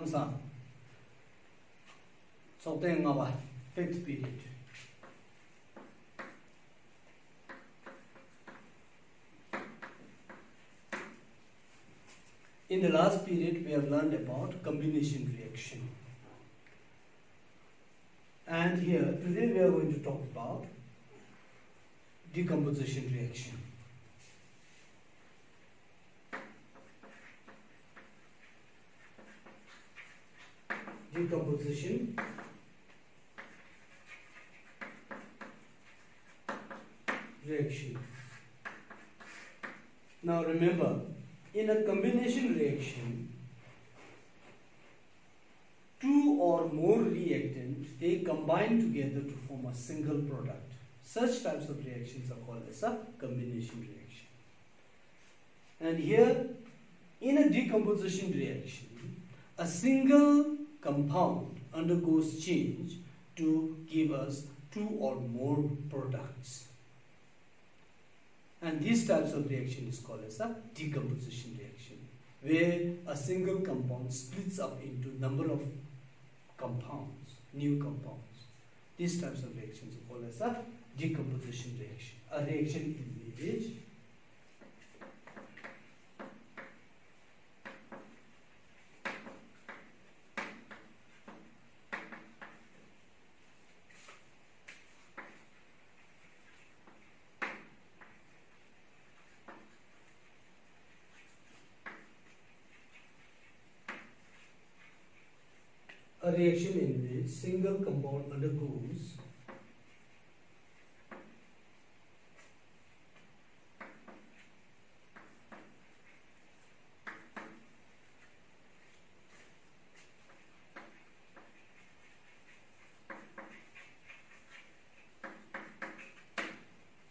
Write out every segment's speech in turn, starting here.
Namsa. Something about fifth period. In the last period, we have learned about combination reaction. And here, today we are going to talk about decomposition reaction. Decomposition reaction. Now remember, in a combination reaction, two or more reactants, they combine together to form a single product. Such types of reactions are called as a combination reaction. And here, in a decomposition reaction, a single compound undergoes change to give us two or more products. And these types of reaction is called as a decomposition reaction, where a single compound splits up into number of compounds, new compounds. These types of reactions are called as a decomposition reaction. A reaction in which single compound undergoes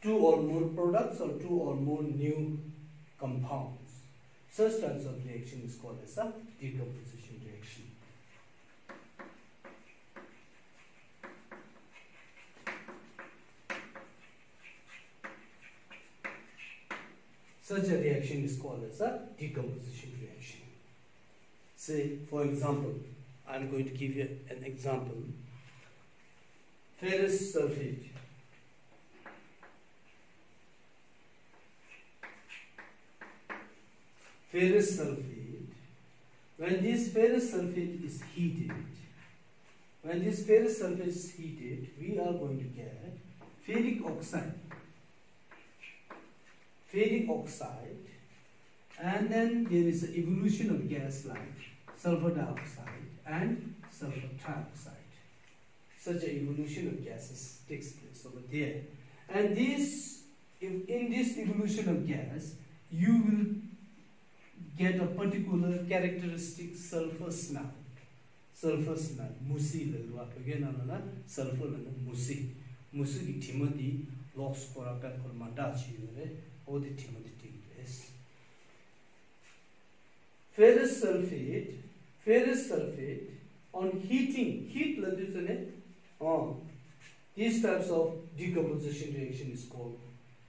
two or more products or two or more new compounds. Such types of reaction is called as a decomposition reaction. Such a reaction is called as a decomposition reaction. Say, for example, I am going to give you an example. Ferrous sulfate. Ferrous sulfate. When this ferrous sulfate is heated, we are going to get ferric oxide, and then there is an evolution of gas like sulfur dioxide and sulfur trioxide. Such an evolution of gases takes place over there, and in this evolution of gas, you will get a particular characteristic sulfur smell. Musi sulfur musi ki timati loss for a pet or mandachi or the timati is ferrous sulfate on heat these types of decomposition reaction is called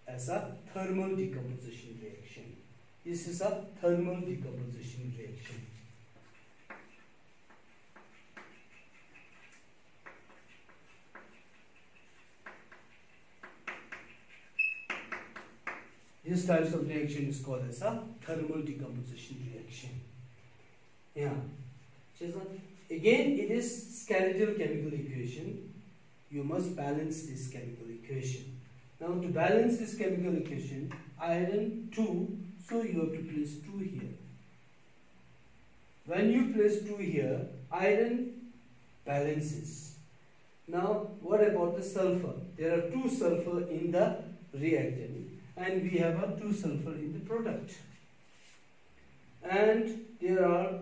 as a thermal decomposition reaction. This is a thermal decomposition reaction. These types of reaction is called as a thermal decomposition reaction. Yeah. Again, it is skeletal chemical equation. You must balance this chemical equation. Now, to balance this chemical equation, iron 2, so you have to place 2 here. When you place 2 here, iron balances. Now, what about the sulfur? There are 2 sulfur in the reactant, and we have a 2 sulfur in the product. And there are,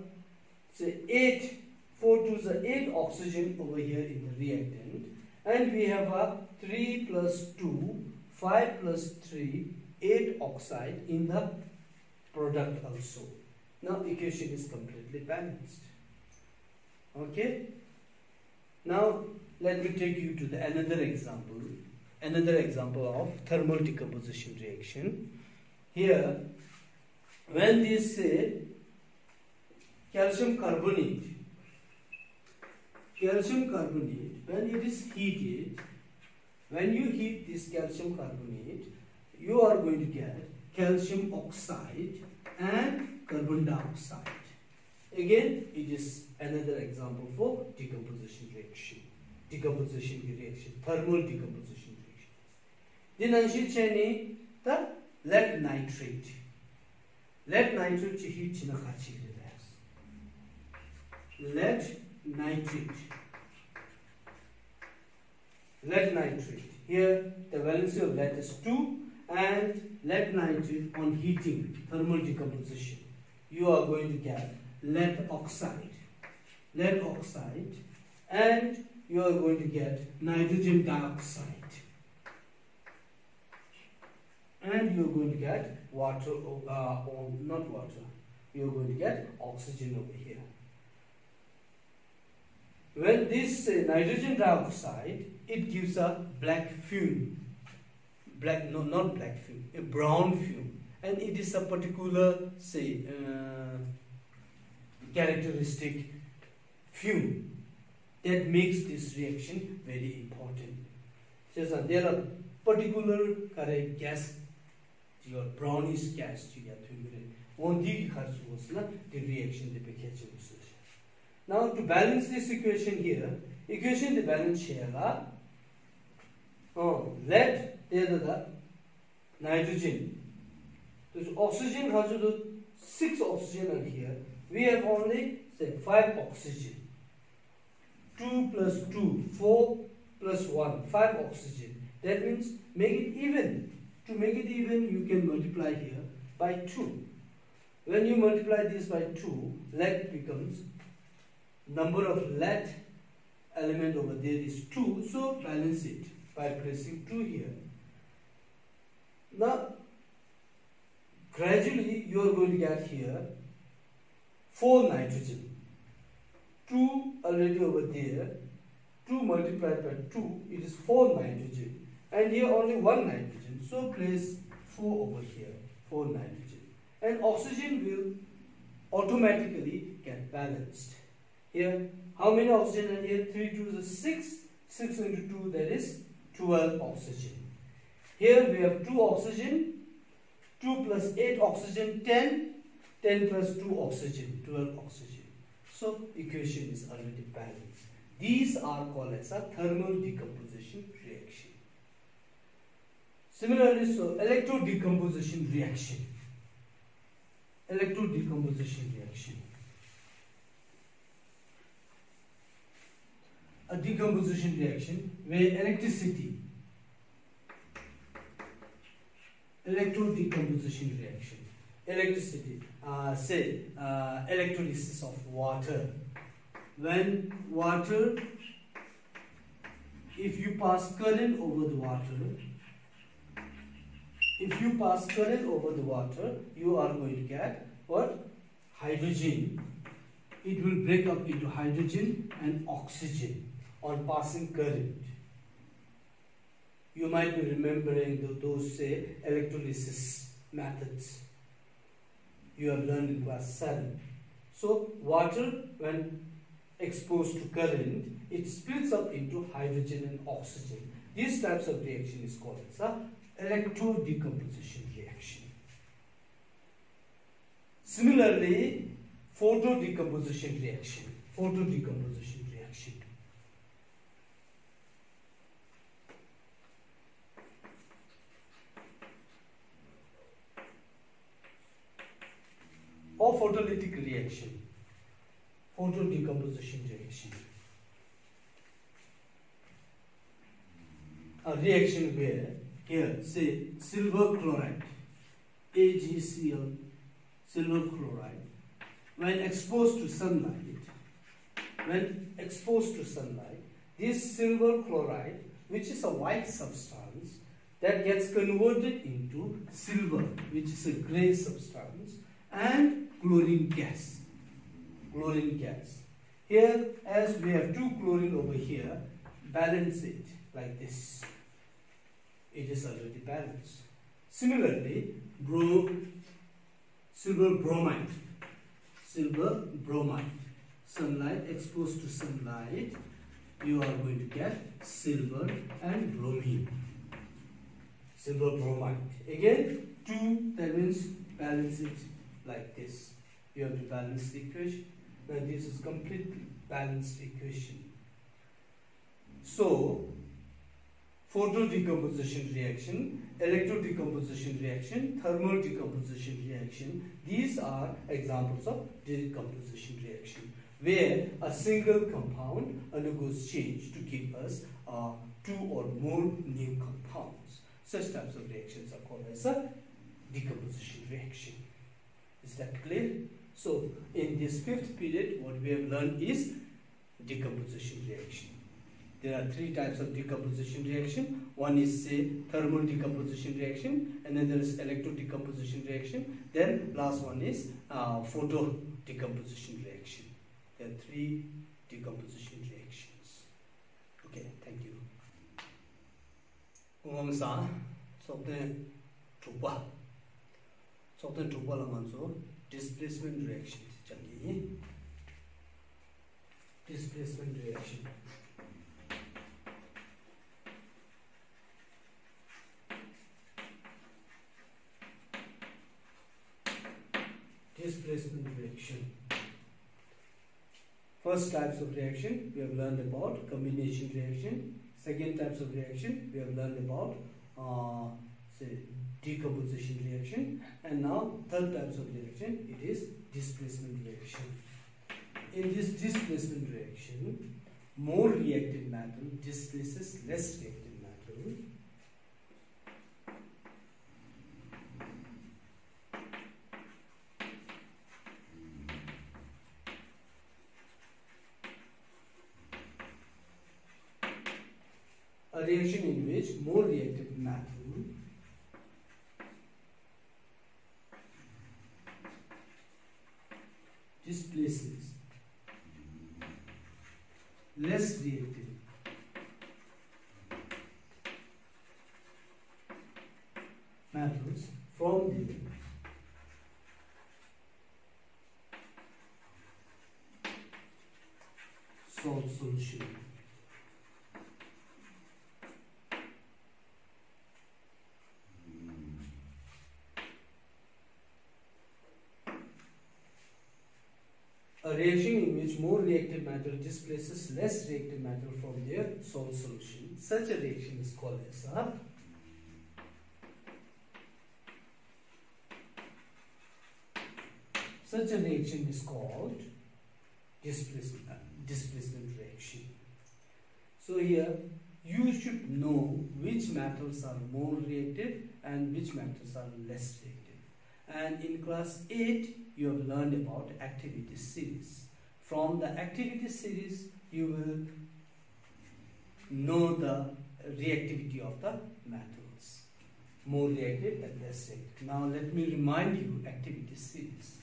say, 4 2s are 8 oxygen over here in the reactant, and we have a 3 plus 2, 5 plus 3, 8 oxide in the product also. Now equation is completely balanced. Okay. Now let me take you to another example of thermal decomposition reaction. Here, when they say calcium carbonate calcium carbonate, when it is heated, when you heat this calcium carbonate, you are going to get calcium oxide and carbon dioxide. Again, it is another example for decomposition reaction. Thermal decomposition reaction. Then anshi cheni the lead nitrate. Lead nitrate heat china khachi lead nitrate. Lead nitrate. Here the valency of lead is 2, and lead nitrate on heating, thermal decomposition, you are going to get lead oxide, and you are going to get nitrogen dioxide, and you are going to get water, or not water, you are going to get oxygen over here. When this nitrogen dioxide, it gives a black fume, not black fume, a brown fume, and it is a particular, say, characteristic fume that makes this reaction very important. So there are particular gas, your brownish gas, the reaction. Now to balance this equation here, the balance here, lead, the nitrogen. So oxygen has 6 oxygen are here. We have only say 5 oxygen. 2 plus 2, 4 plus 1, 5 oxygen. That means make it even. To make it even, you can multiply here by 2. When you multiply this by 2, lead becomes, number of lead element over there is 2, so balance it by pressing 2 here. Now gradually you are going to get here 4 nitrogen, 2 already over there, 2 multiplied by 2, it is 4 nitrogen, and here only 1 nitrogen, so place 4 over here, 4 nitrogen, and oxygen will automatically get balanced. Here, how many oxygen are here? 3 2 is 6. 6 into 2, that is 12 oxygen. Here we have 2 oxygen. 2 plus 8 oxygen, 10. 10 plus 2 oxygen, 12 oxygen. So equation is already balanced. These are called as a thermal decomposition reaction. Similarly, so electrodecomposition reaction. Electrodecomposition reaction. A decomposition reaction where electricity, electrodecomposition reaction, electricity, say electrolysis of water. When water, if you pass current over the water, you are going to get what? Hydrogen. It will break up into hydrogen and oxygen on passing current. You might be remembering those say electrolysis methods you have learned in class 7. So water, when exposed to current, it splits up into hydrogen and oxygen. These types of reaction is called as a electrodecomposition reaction. Similarly, photodecomposition reaction. Or photolytic reaction. Photodecomposition reaction. A reaction where, here, say silver chloride, AgCl, silver chloride, when exposed to sunlight, this silver chloride, which is a white substance, that gets converted into silver, which is a grey substance, and chlorine gas. Here, as we have 2 chlorine over here, balance it like this. It is already balanced. Similarly, silver bromide. Sunlight, exposed to sunlight, you are going to get silver and bromine. Silver bromide. Again, 2, that means balance it like this. You have to balance the equation. Now this is completely balanced equation. So, photo decomposition reaction, electro decomposition reaction, thermal decomposition reaction, these are examples of decomposition reaction, where a single compound undergoes change to give us 2 or more new compounds. Such types of reactions are called as a decomposition reaction. Is that clear? So, in this 5th period, what we have learned is decomposition reaction. There are 3 types of decomposition reaction. One is, say, thermal decomposition reaction, and then there is electro decomposition reaction. Then last one is photo decomposition reaction. There are 3 decomposition reactions. Okay, thank you. Umangsa, something tuba. Something tuba lamanso displacement reaction. Displacement reaction. Displacement reaction. First types of reaction we have learned about combination reaction. Second types of reaction we have learned about say decomposition reaction, and now third types of reaction, it is displacement reaction. In this displacement reaction, more reactive metal displaces less reactive metal. A reaction in which more reactive metal displaces less reactive metals from the salt solution. A reaction in which more reactive matter displaces less reactive matter from their salt solution. Such a reaction is called as a displacement reaction. So here you should know which metals are more reactive and which metals are less reactive. And in class 8 you have learned about activity series. From the activity series you will know the reactivity of the metals, more reactive and less reactive. Now let me remind you activity series.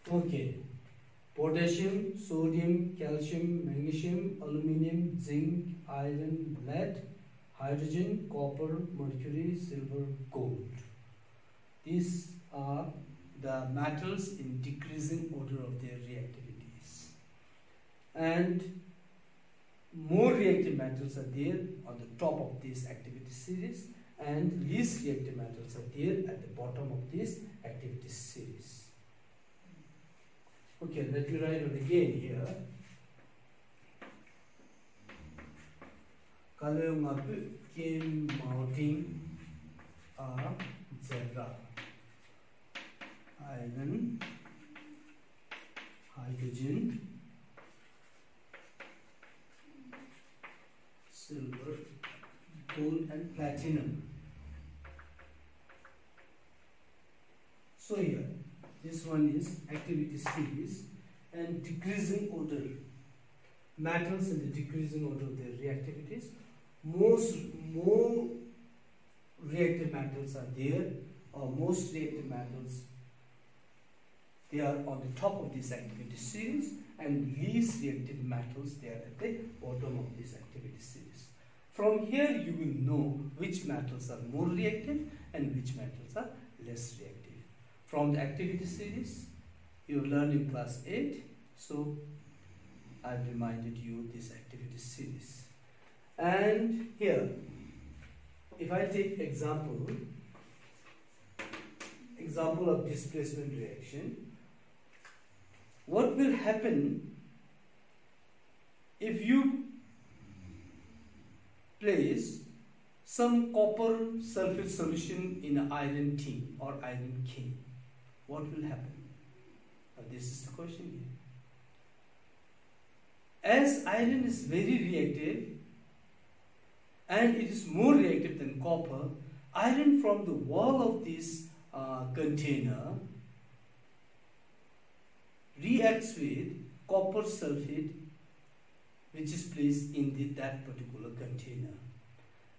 Okay, potassium, sodium, calcium, magnesium, aluminium, zinc, iron, lead, hydrogen, copper, mercury, silver, gold. These are the metals in decreasing order of their reactivities. And more reactive metals are there on the top of this activity series, and least reactive metals are there at the bottom of this activity series. Okay, let me write it again here. Kalema came mounting a zebra. iron, hydrogen, silver, gold and platinum. So here, this one is activity series and decreasing order. Metals in the decreasing order of their reactivities. More reactive metals are there, or most reactive metals, they are on the top of this activity series, and least reactive metals, they are at the bottom of this activity series. From here you will know which metals are more reactive and which metals are less reactive. From the activity series you learned in class 8, so I've reminded you this activity series. And here, if I take example of displacement reaction, what will happen if you place some copper sulfate solution in an iron tin or iron cane? What will happen? Now this is the question here. As iron is very reactive and it is more reactive than copper, iron from the wall of this container reacts with copper sulfate which is placed in that particular container,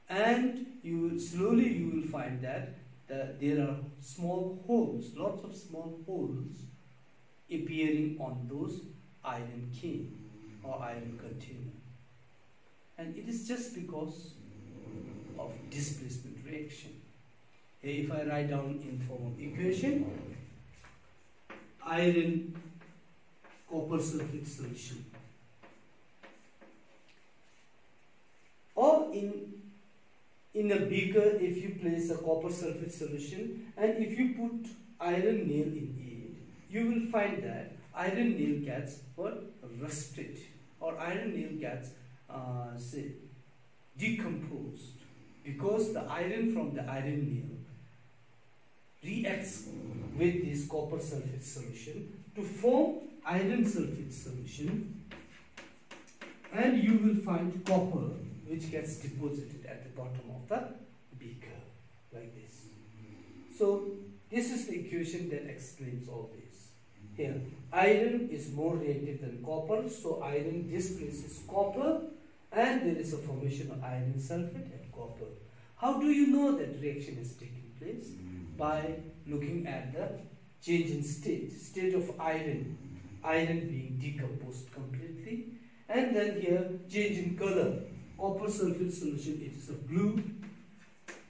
and you will find that there are small holes, lots of small holes appearing on those iron cane or iron container, and it is just because of displacement reaction. Here, if I write down in form of equation, iron copper sulfate solution, or in a beaker, if you place a copper sulfate solution and if you put iron nail in it, you will find that iron nail gets rusted, or iron nail gets decomposed, because the iron from the iron nail reacts with this copper sulfate solution to form iron sulfate solution, and you will find copper which gets deposited at the bottom of the beaker like this. So this is the equation that explains all this. Here, iron is more reactive than copper, so iron displaces copper and there is a formation of iron sulfate and copper. How do you know that reaction is taking place? By looking at the change in state of iron being decomposed completely, and then here change in color. Copper sulfate solution, it is a blue,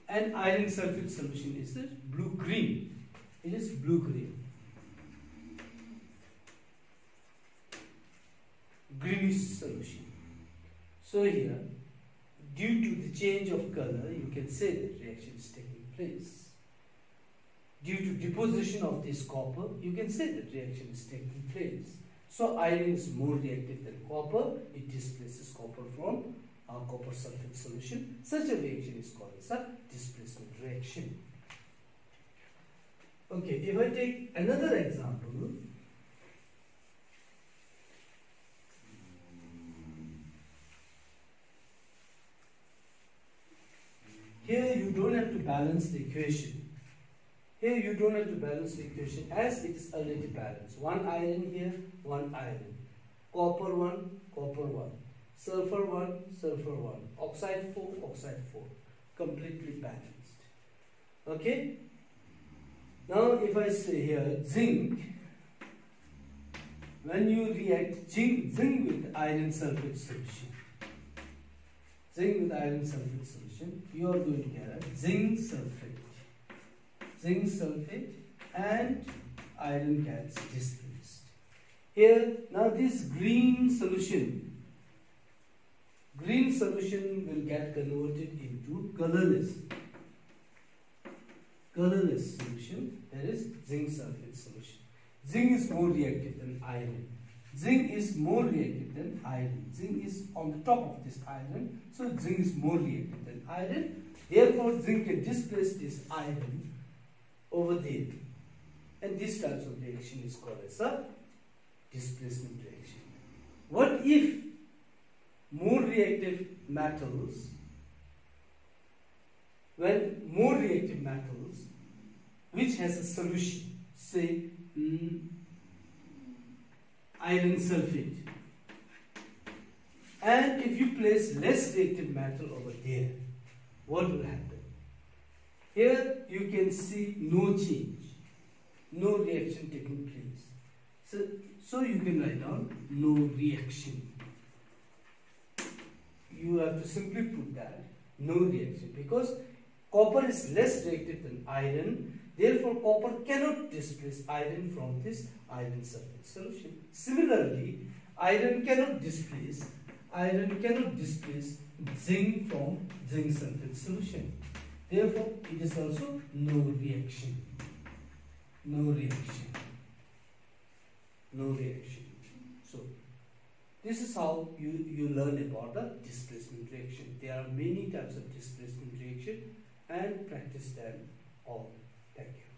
and iron sulfate solution is a blue-green. It is blue-green. Greenish solution. So here, due to the change of color, you can say that reaction is taking place. Due to deposition of this copper, you can say that reaction is taking place. So iron is more reactive than copper. It displaces copper from copper sulfate solution. Such a reaction is called as a displacement reaction. Okay, if I take another example, here you don't have to balance the equation. Here you don't have to balance the equation as it is already balanced. One iron here, one iron. Copper 1, copper 1. Sulfur 1, sulfur 1. Oxide 4, oxide 4. Completely balanced. Okay? Now if I say here zinc, when you react zinc with iron sulfate solution, zinc with iron sulfate solution, you are going to get a zinc sulfate. Zinc sulfate and iron gets displaced. Here, now this green solution will get converted into colorless solution, that is zinc sulfate solution. Zinc is more reactive than iron. Zinc is more reactive than iron. Zinc is on the top of this iron, so zinc is more reactive than iron. Therefore, zinc can displace this iron over there. and this types of reaction is called as a displacement reaction. What if more reactive metals, when more reactive metals which has a solution, say iron sulfate, and if you place less reactive metal over there, what will happen? Here you can see no change, no reaction taking place. So you can write down no reaction. You have to simply put that no reaction, because copper is less reactive than iron. Therefore, copper cannot displace iron from this iron sulfate solution. Similarly, iron cannot displace zinc from zinc sulfate solution. Therefore, it is also no reaction. No reaction. No reaction. So, this is how you learn about the displacement reaction. There are many types of displacement reaction, and practice them all. Thank you.